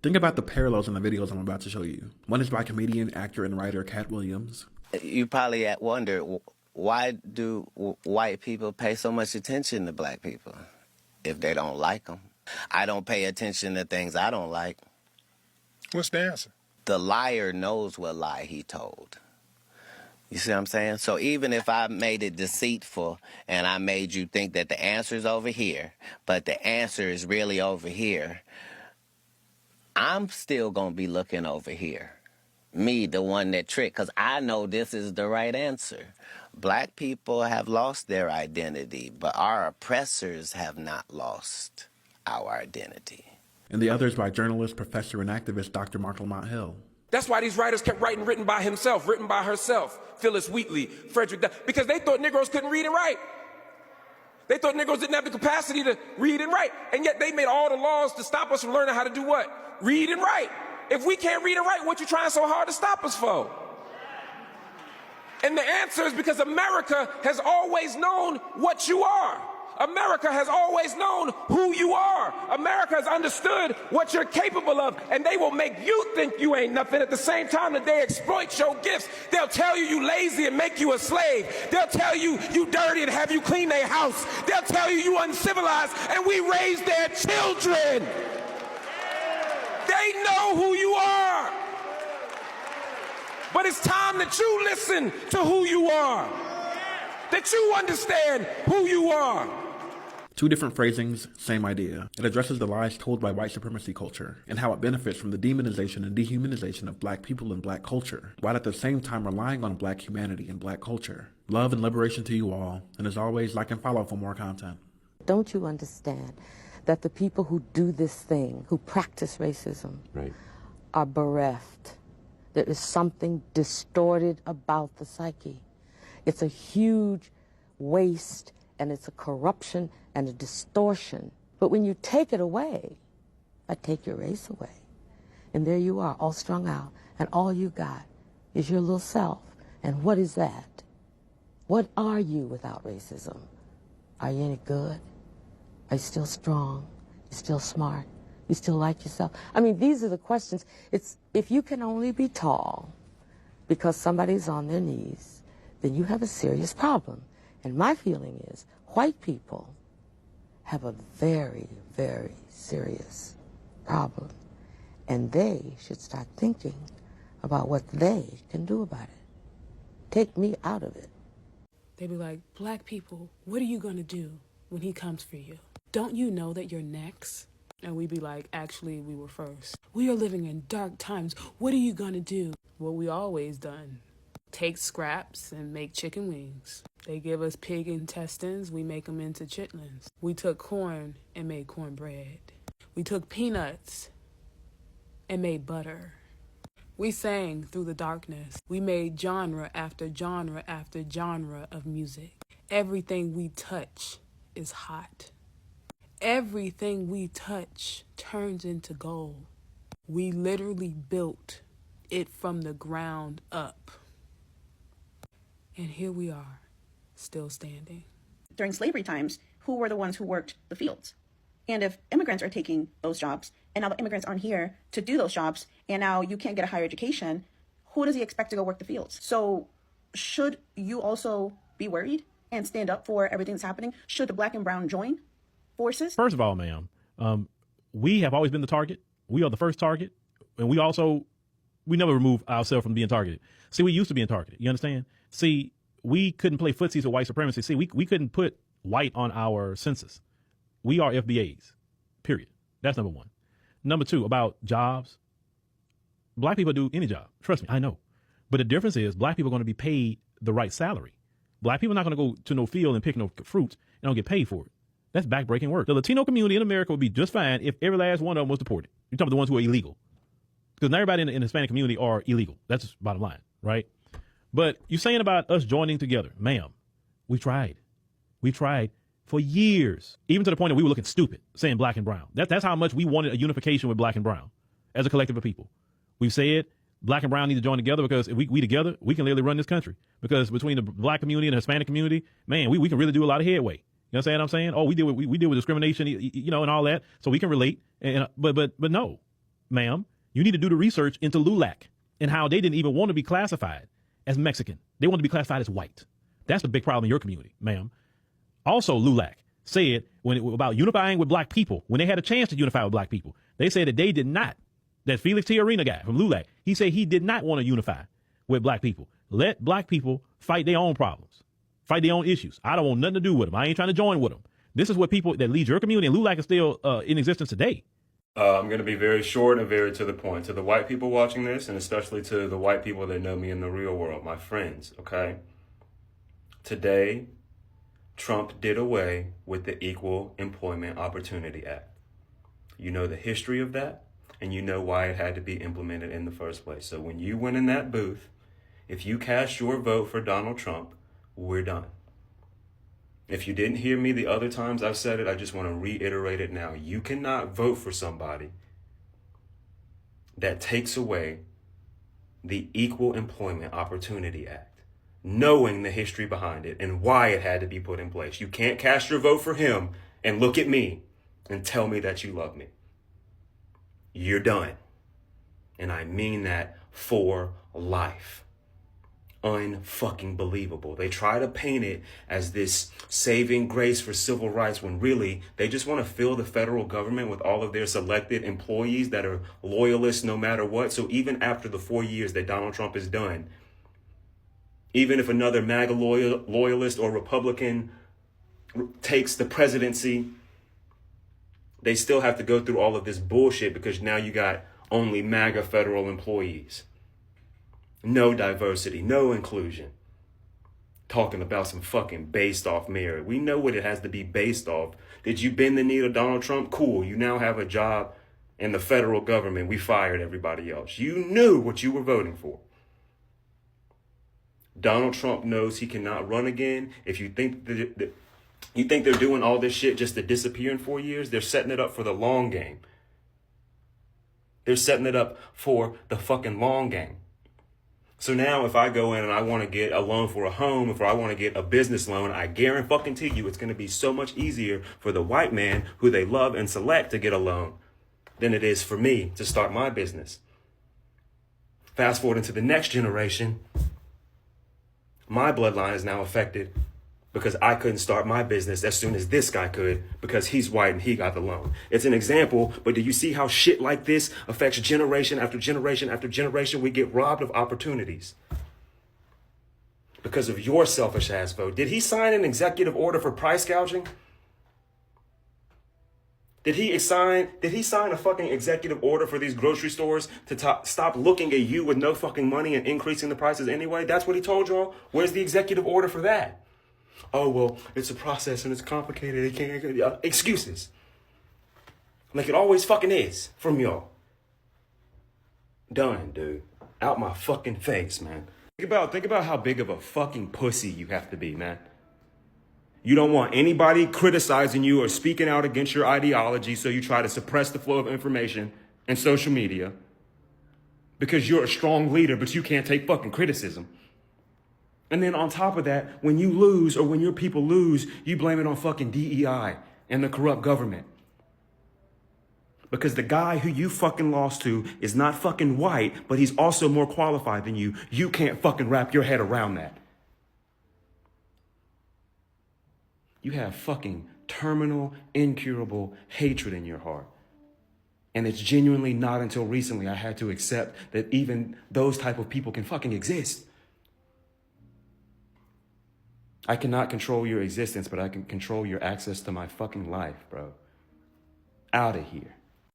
Think about the parallels in the videos I'm about to show you. One is by comedian, actor, and writer Cat Williams. You probably wonder, why do white people pay so much attention to black people if they don't like them? I don't pay attention to things I don't like. What's the answer? The liar knows what lie he told. You see what I'm saying? So even if I made it deceitful and I made you think that the answer is over here, but the answer is really over here, I'm still going to be looking over here. Me, the one that tricked, because I know this is the right answer. Black people have lost their identity, but our oppressors have not lost our identity. And the other is by journalist, professor, and activist Dr. Mark Lamont Hill. That's why these writers kept writing written by himself, written by herself, Phyllis Wheatley, Frederick Douglass, because they thought Negroes couldn't read and write. They thought Negroes didn't have the capacity to read and write. And yet they made all the laws to stop us from learning how to do what? Read and write. If we can't read and write, what you trying so hard to stop us for? And the answer is because America has always known what you are. America has always known who you are. America has understood what you're capable of, and they will make you think you ain't nothing at the same time that they exploit your gifts. They'll tell you you lazy and make you a slave. They'll tell you you dirty and have you clean their house. They'll tell you you uncivilized, and we raise their children. They know who you are. But it's time that you listen to who you are, that you understand who you are. Two different phrasings, same idea. It addresses the lies told by white supremacy culture and how it benefits from the demonization and dehumanization of black people and black culture, while at the same time relying on black humanity and black culture. Love and liberation to you all, and as always, like and follow for more content. Don't you understand that the people who do this thing, who practice racism, are bereft? There is something distorted about the psyche. It's a huge waste, and it's a corruption and a distortion. But when you take it away, I take your race away. And there you are, all strung out, and all you got is your little self. And what is that? What are you without racism? Are you any good? Are you still strong? You still smart? You still like yourself? I mean, these are the questions. It's, if you can only be tall because somebody's on their knees, then you have a serious problem. And my feeling is white people have a very, very serious problem. And they should start thinking about what they can do about it. Take me out of it. They be like, black people, what are you going to do when he comes for you? Don't you know that you're next? And we be like, actually, we were first. We are living in dark times. What are you going to do? What we always done. Take scraps and make chicken wings. They give us pig intestines, we make them into chitlins. We took corn and made cornbread. We took peanuts and made butter. We sang through the darkness. We made genre after genre after genre of music. Everything we touch is hot. Everything we touch turns into gold. We literally built it from the ground up. And here we are, still standing. During slavery times, who were the ones who worked the fields? And if immigrants are taking those jobs, and now the immigrants aren't here to do those jobs, and now you can't get a higher education, who does he expect to go work the fields? So should you also be worried and stand up for everything that's happening? Should the black and brown join forces? First of all, ma'am, we have always been the target. We are the first target. And we never remove ourselves from being targeted. See, we used to being targeted. You understand? See, we couldn't play footsies with white supremacy. See, we couldn't put white on our census. We are FBAs, period. That's number one. Number two, about jobs. Black people do any job. Trust me, I know. But the difference is black people are going to be paid the right salary. Black people are not going to go to no field and pick no fruits and don't get paid for it. That's backbreaking work. The Latino community in America would be just fine if every last one of them was deported. You're talking about the ones who are illegal. Because not everybody in the Hispanic community are illegal. That's just bottom line, right? But you're saying about us joining together. Ma'am, we tried. We tried for years, even to the point that we were looking stupid saying black and brown. That's how much we wanted a unification with black and brown as a collective of people. We've said black and brown need to join together because if we together, we can literally run this country. Because between the black community and the Hispanic community, man, we can really do a lot of headway. You know what I'm saying? Oh, we deal with discrimination, you know, and all that. So we can relate. But no, ma'am, you need to do the research into LULAC and how they didn't even want to be classified as Mexican. They want to be classified as white. That's the big problem in your community, ma'am. Also, LULAC said about unifying with black people, when they had a chance to unify with black people, they said that they did not. That Felix Tiarina guy from LULAC, he said he did not want to unify with black people. Let black people fight their own problems, fight their own issues. I don't want nothing to do with them. I ain't trying to join with them. This is what people that lead your community, and LULAC is still in existence today. I'm going to be very short and very to the point. To the white people watching this, and especially to the white people that know me in the real world, my friends, okay? Today, Trump did away with the Equal Employment Opportunity Act. You know the history of that, and you know why it had to be implemented in the first place. So when you went in that booth, if you cast your vote for Donald Trump, we're done. If you didn't hear me the other times I've said it, I just want to reiterate it now. You cannot vote for somebody that takes away the Equal Employment Opportunity Act, knowing the history behind it and why it had to be put in place. You can't cast your vote for him and look at me and tell me that you love me. You're done. And I mean that for life. Unfucking believable. They try to paint it as this saving grace for civil rights when really they just want to fill the federal government with all of their selected employees that are loyalists no matter what. So even after the 4 years that Donald Trump is done, even if another MAGA loyalist or Republican takes the presidency, they still have to go through all of this bullshit because now you got only MAGA federal employees. No diversity, no inclusion. Talking about some fucking based off merit. We know what it has to be based off. Did you bend the knee to Donald Trump? Cool. You now have a job in the federal government. We fired everybody else. You knew what you were voting for. Donald Trump knows he cannot run again. If you think they're doing all this shit just to disappear in 4 years, they're setting it up for the long game. They're setting it up for the fucking long game. So now if I go in and I want to get a loan for a home, if I want to get a business loan, I guarantee you it's going to be so much easier for the white man who they love and select to get a loan than it is for me to start my business. Fast forward into the next generation, my bloodline is now affected because I couldn't start my business as soon as this guy could because he's white and he got the loan. It's an example, but do you see how shit like this affects generation after generation after generation? We get robbed of opportunities because of your selfish ass vote. Did he sign an executive order for price gouging? Did he sign a fucking executive order for these grocery stores to stop looking at you with no fucking money and increasing the prices anyway? That's what he told y'all. Where's the executive order for that? Oh, well, it's a process and it's complicated. It can't, excuses. Like it always fucking is from y'all. Done, dude. Out my fucking face, man. Think about how big of a fucking pussy you have to be, man. You don't want anybody criticizing you or speaking out against your ideology, so you try to suppress the flow of information and social media because you're a strong leader, but you can't take fucking criticism. And then on top of that, when you lose or when your people lose, you blame it on fucking DEI and the corrupt government. Because the guy who you fucking lost to is not fucking white, but he's also more qualified than you. You can't fucking wrap your head around that. You have fucking terminal, incurable hatred in your heart. And it's genuinely not until recently I had to accept that even those type of people can fucking exist. I cannot control your existence, but I can control your access to my fucking life, bro. Out of here.